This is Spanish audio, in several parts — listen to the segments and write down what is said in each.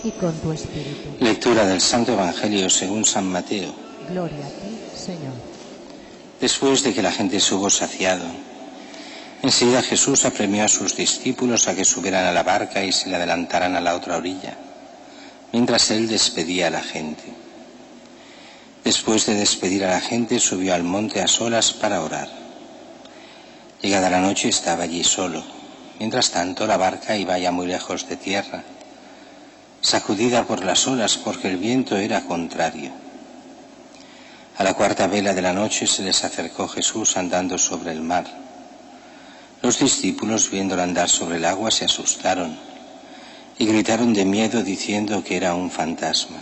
y con tu espíritu. Lectura del Santo Evangelio según San Mateo. Gloria a ti, Señor. Después de que la gente se hubo saciado, enseguida Jesús apremió a sus discípulos a que subieran a la barca y se le adelantaran a la otra orilla, mientras él despedía a la gente. Después de despedir a la gente, subió al monte a solas para orar. Llegada la noche estaba allí solo. Mientras tanto, la barca iba ya muy lejos de tierra, sacudida por las olas porque el viento era contrario. A la cuarta vela de la noche se les acercó Jesús andando sobre el mar. Los discípulos, viéndolo andar sobre el agua, se asustaron y gritaron de miedo diciendo que era un fantasma.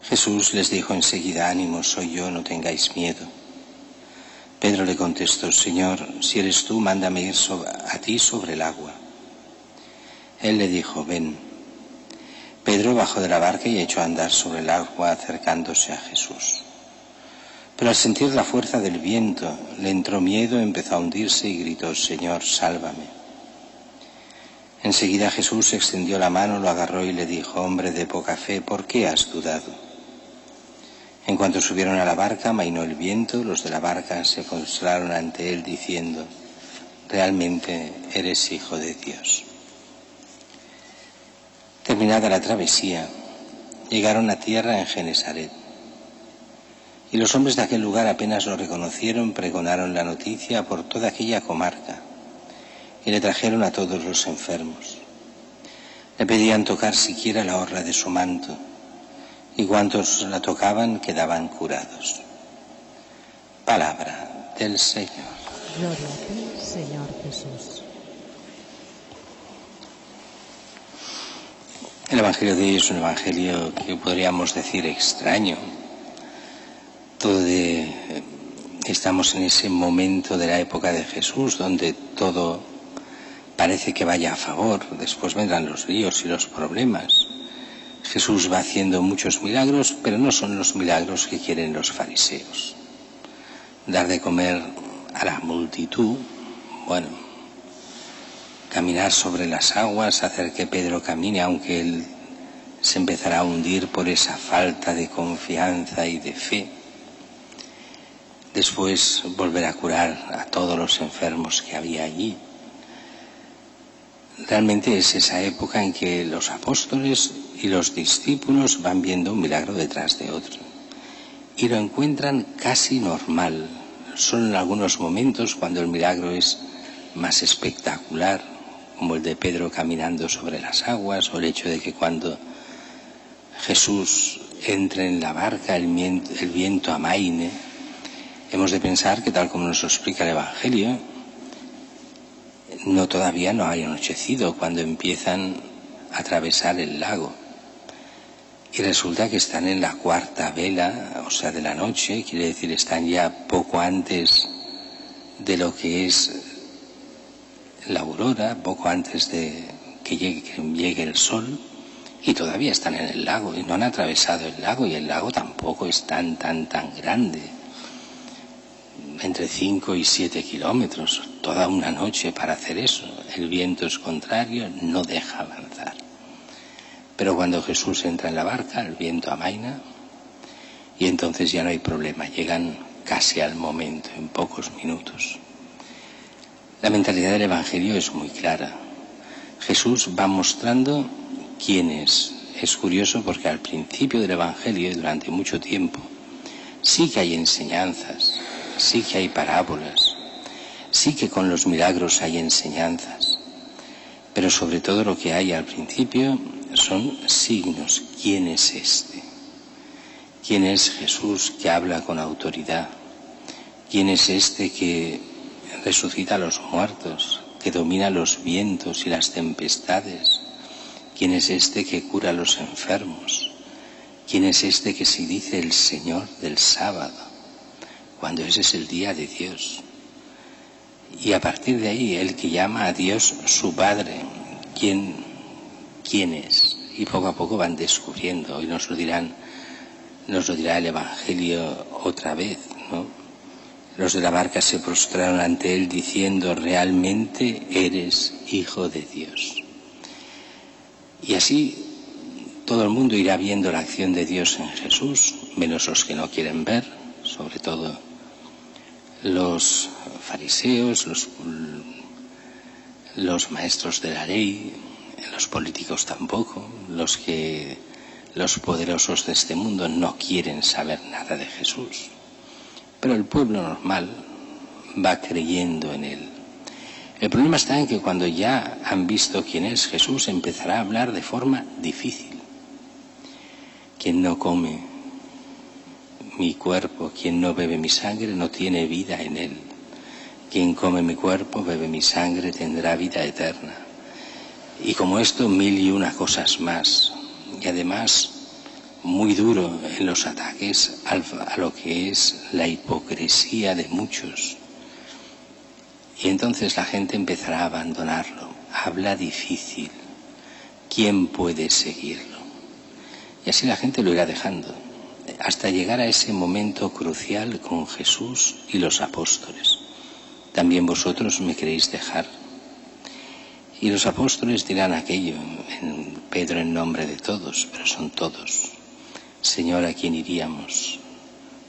Jesús les dijo enseguida: ánimo, soy yo, no tengáis miedo. Pedro le contestó: Señor, si eres tú, mándame ir a ti sobre el agua. Él le dijo: ven. Pedro bajó de la barca y echó a andar sobre el agua acercándose a Jesús. Pero al sentir la fuerza del viento le entró miedo, empezó a hundirse y gritó: Señor, sálvame. Enseguida Jesús extendió la mano, lo agarró y le dijo: hombre de poca fe, ¿por qué has dudado? En cuanto subieron a la barca, amainó el viento. Los de la barca se postraron ante él diciendo: realmente eres Hijo de Dios. Terminada la travesía, llegaron a tierra en Genesaret. Y los hombres de aquel lugar apenas lo reconocieron, pregonaron la noticia por toda aquella comarca y le trajeron a todos los enfermos. Le pedían tocar siquiera la orla de su manto, y cuantos la tocaban quedaban curados. Palabra del Señor. Gloria a ti, Señor Jesús. El Evangelio de hoy es un Evangelio que podríamos decir extraño. Estamos en ese momento de la época de Jesús donde todo parece que vaya a favor. Después vendrán los líos y los problemas. Jesús va haciendo muchos milagros, pero no son los milagros que quieren los fariseos. Dar de comer a la multitud, bueno, caminar sobre las aguas, hacer que Pedro camine, aunque él se empezará a hundir por esa falta de confianza y de fe. Después volver a curar a todos los enfermos que había allí. Realmente es esa época en que los apóstoles y los discípulos van viendo un milagro detrás de otro y lo encuentran casi normal. Solo en algunos momentos, cuando el milagro es más espectacular, como el de Pedro caminando sobre las aguas, o el hecho de que cuando Jesús entre en la barca el viento amaine, hemos de pensar que, tal como nos lo explica el Evangelio, todavía no ha anochecido cuando empiezan a atravesar el lago. Y resulta que están en la cuarta vela, o sea, de la noche, quiere decir, están ya poco antes de lo que es la aurora, poco antes de que llegue el sol, y todavía están en el lago, y no han atravesado el lago, y el lago tampoco es tan grande. Entre 5 y 7 kilómetros, toda una noche para hacer eso. El viento es contrario, no deja avanzar. Pero cuando Jesús entra en la barca, el viento amaina y entonces ya no hay problema, llegan casi al momento, en pocos minutos. La mentalidad del Evangelio es muy clara. Jesús va mostrando quién es. Es curioso porque al principio del Evangelio y durante mucho tiempo sí que hay enseñanzas, sí que hay parábolas, sí que con los milagros hay enseñanzas, pero sobre todo lo que hay al principio son signos. ¿Quién es este? ¿Quién es Jesús que habla con autoridad? ¿Quién es este que resucita a los muertos, que domina los vientos y las tempestades? ¿Quién es este que cura a los enfermos? ¿Quién es este que se dice el Señor del sábado, cuando ese es el día de Dios? Y a partir de ahí, el que llama a Dios su Padre, ¿quién es? Y poco a poco van descubriendo, y nos lo dirá el Evangelio otra vez, ¿no? Los de la barca se prostraron ante él diciendo: realmente eres Hijo de Dios. Y así Todo el mundo irá viendo la acción de Dios en Jesús, menos los que no quieren ver, sobre todo los fariseos, los maestros de la ley, los políticos tampoco, los poderosos de este mundo no quieren saber nada de Jesús. Pero el pueblo normal va creyendo en él. El problema está en que cuando ya han visto quién es Jesús, empezará a hablar de forma difícil. Quien no come mi cuerpo, quien no bebe mi sangre, no tiene vida en él. Quien come mi cuerpo, bebe mi sangre, tendrá vida eterna. Y como esto, mil y una cosas más. Y además, muy duro en los ataques a lo que es la hipocresía de muchos. Y entonces la gente empezará a abandonarlo. Habla difícil. ¿Quién puede seguirlo? Y así la gente lo irá dejando, hasta llegar a ese momento crucial con Jesús y los apóstoles. También vosotros me queréis dejar. Y los apóstoles dirán aquello, Pedro en nombre de todos, pero son todos. Señor, ¿a quién iríamos?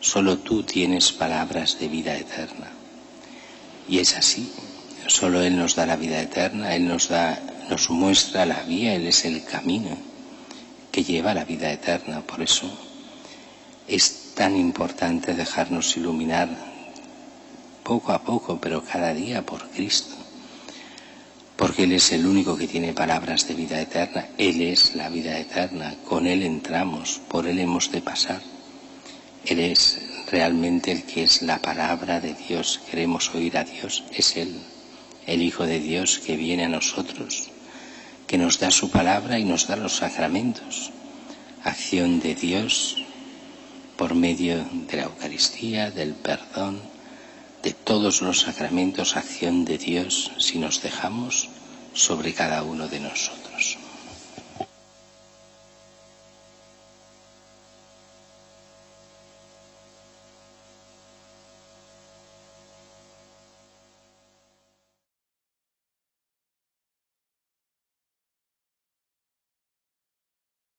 Solo tú tienes palabras de vida eterna. Y es así, solo Él nos da la vida eterna, Él nos muestra la vía, Él es el camino que lleva a la vida eterna. Por eso es tan importante dejarnos iluminar poco a poco, pero cada día por Cristo. Porque Él es el único que tiene palabras de vida eterna, Él es la vida eterna, con Él entramos, por Él hemos de pasar. Él es realmente el que es la palabra de Dios, queremos oír a Dios, es Él, el Hijo de Dios que viene a nosotros, que nos da su palabra y nos da los sacramentos, acción de Dios por medio de la Eucaristía, del perdón, de todos los sacramentos, acción de Dios si nos dejamos sobre cada uno de nosotros.